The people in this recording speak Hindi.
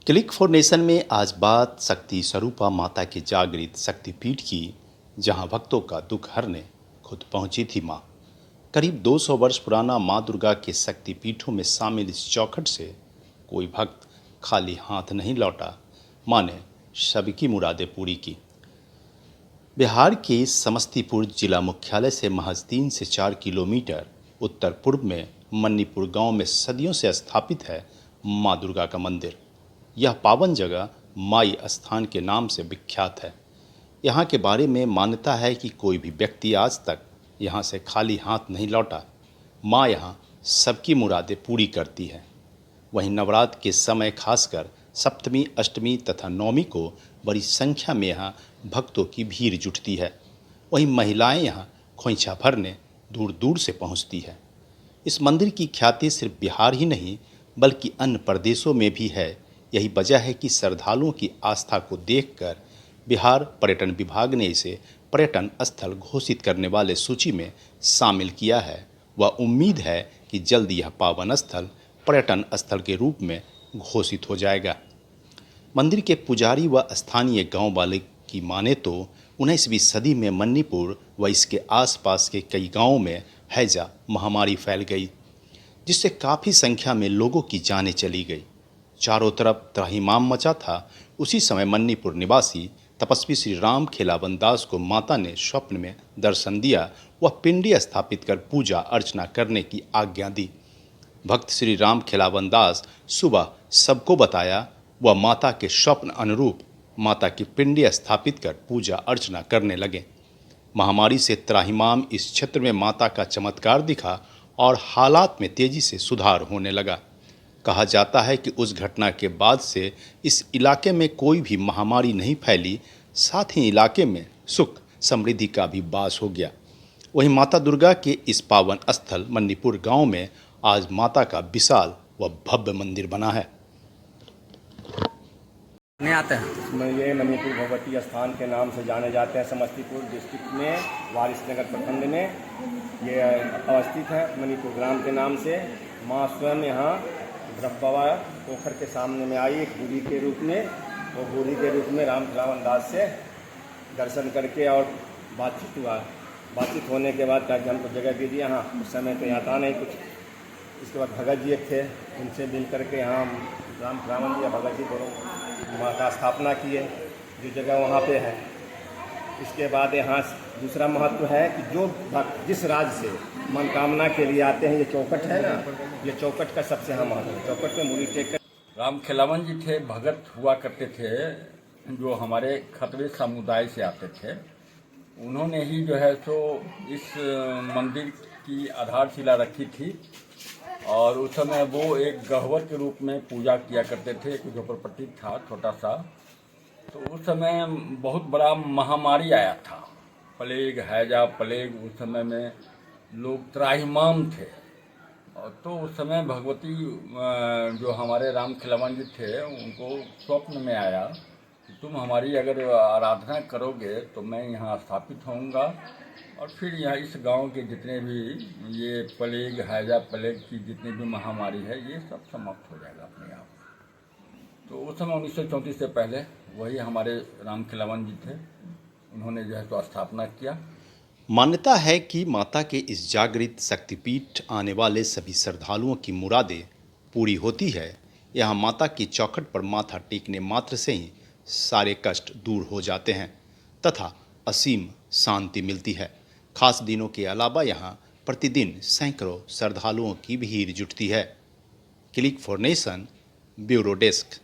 क्लिक फॉर नेशन में आज बात शक्ति स्वरूपा माता के जागृत शक्तिपीठ की, जहां भक्तों का दुख हरने खुद पहुंची थी मां। करीब 200 वर्ष पुराना मां दुर्गा के शक्तिपीठों में शामिल इस चौखट से कोई भक्त खाली हाथ नहीं लौटा। मां ने सबकी मुरादें पूरी की। बिहार के समस्तीपुर जिला मुख्यालय से महज 3 से 4 किलोमीटर उत्तर पूर्व में मन्नीपुर गांव में सदियों से स्थापित है मां दुर्गा का मंदिर। यह पावन जगह माई स्थान के नाम से विख्यात है। यहाँ के बारे में मान्यता है कि कोई भी व्यक्ति आज तक यहाँ से खाली हाथ नहीं लौटा। माँ यहाँ सबकी मुरादें पूरी करती है। वहीं नवरात्र के समय खासकर सप्तमी, अष्टमी तथा नवमी को बड़ी संख्या में यहाँ भक्तों की भीड़ जुटती है। वहीं महिलाएं यहाँ खोइंछा भरने दूर दूर से पहुँचती है। इस मंदिर की ख्याति सिर्फ बिहार ही नहीं बल्कि अन्य प्रदेशों में भी है। यही वजह है कि श्रद्धालुओं की आस्था को देखकर बिहार पर्यटन विभाग ने इसे पर्यटन स्थल घोषित करने वाले सूची में शामिल किया है। वह उम्मीद है कि जल्द यह पावन स्थल पर्यटन स्थल के रूप में घोषित हो जाएगा। मंदिर के पुजारी व स्थानीय गांव वाले की माने तो 19वीं सदी में मन्नीपुर व इसके आसपास के कई गांवों में हैजा महामारी फैल गई, जिससे काफ़ी संख्या में लोगों की जानें चली गई। चारों तरफ त्राहिमाम मचा था। उसी समय मन्नीपुर निवासी तपस्वी श्री राम खेलावन दास को माता ने स्वप्न में दर्शन दिया। वह पिंडी स्थापित कर पूजा अर्चना करने की आज्ञा दी। भक्त श्री राम खेलावन दास सुबह सबको बताया। वह माता के स्वप्न अनुरूप माता की पिंडी स्थापित कर पूजा अर्चना करने लगे। महामारी से त्राहिमाम इस क्षेत्र में माता का चमत्कार दिखा और हालात में तेजी से सुधार होने लगा। कहा जाता है कि उस घटना के बाद से इस इलाके में कोई भी महामारी नहीं फैली, साथ ही इलाके में सुख समृद्धि का भी वास हो गया। वहीं माता दुर्गा के इस पावन स्थल मन्नीपुर गांव में आज माता का विशाल व भव्य मंदिर बना है। नहीं आते हैं। ये मन्नीपुर भगवती स्थान के नाम से जाने जाते हैं। समस्तीपुर डिस्ट्रिक्ट में वारिसनगर प्रखंड में ये अवस्थित है। मन्नीपुर ग्राम के नाम से माँ स्वयं यहाँ ब्रह्मबाबा पोखर के सामने में आई एक बूढ़ी के रूप में। वो बूढ़ी के रूप में राम खेलावन दास से दर्शन करके और बातचीत हुआ। बातचीत होने के बाद कहा कि हमको जगह दे दिया। हाँ, उस समय तो यहाँ था नहीं कुछ। इसके बाद भगत जी एक थे, उनसे मिल करके यहाँ राम खेलावन जी या भगत जी दोनों माँ का स्थापना किए, जो जगह वहाँ पे है। इसके बाद यहाँ दूसरा महत्व है कि जो भक्त जिस राज्य से मनोकामना के लिए आते हैं, ये चौखट है ना, ये चौखट का सबसे अहम महत्व है। चौखट में मूरी टेक। राम खेलावन जी थे, भगत हुआ करते थे, जो हमारे खतवे समुदाय से आते थे। उन्होंने ही जो है सो इस मंदिर की आधारशिला रखी थी और उस समय वो एक गह्वर के रूप में पूजा किया करते थे। एक झोपड़पट्टी था छोटा सा। तो उस समय बहुत बड़ा महामारी आया था, प्लेग, हैजा प्लेग। उस समय में लोग त्राहिमाम थे। और तो उस समय भगवती जो हमारे राम खेलावन जी थे, उनको स्वप्न में आया कि तुम हमारी अगर आराधना करोगे तो मैं यहाँ स्थापित होऊंगा और फिर यहाँ इस गांव के जितने भी ये प्लेग, हैजा प्लेग की जितनी भी महामारी है, ये सब समाप्त हो जाएगा अपने आप। तो उस समय 1934 से पहले वही हमारे राम खेलावन जी थे, उन्होंने जो है तो स्थापना किया। मान्यता है कि माता के इस जागृत शक्तिपीठ आने वाले सभी श्रद्धालुओं की मुरादें पूरी होती है। यहाँ माता की चौखट पर माथा टेकने मात्र से ही सारे कष्ट दूर हो जाते हैं तथा असीम शांति मिलती है। खास दिनों के अलावा यहाँ प्रतिदिन सैकड़ों श्रद्धालुओं की भीड़ जुटती है। Click for nation, bureau desk.